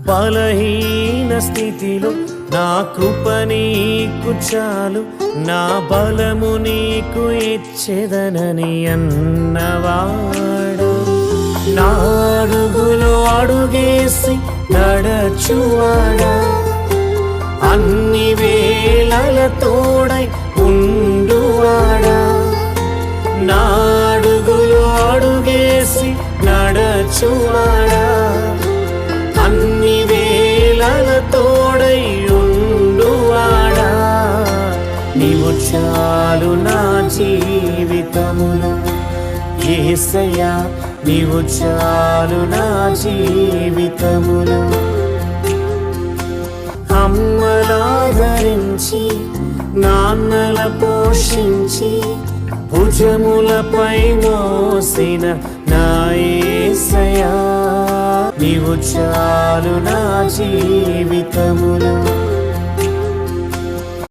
బలహీన స్థితిలో నా కృప నీకు చాలు, నా బలము నీకు ఇచ్చేదనని అన్నవాడు. నా అడుగులో అడుగేసి నడచువాడా, అన్ని వేళల తోడై ఉండువాడా. నా అడుగులో అడుగేసి నడచువాడా, అన్ని వేళల తోడై ఉండువాడా. నీవు చాలు నా జీవితములో యేసయ్యా, నీవు చాలు నా జీవితములో. అమ్మలాదరించి నాన్నల పోషించి భుజములపై మోసిన నా యేసయ్యా, నీవు చాలు నా జీవితములో.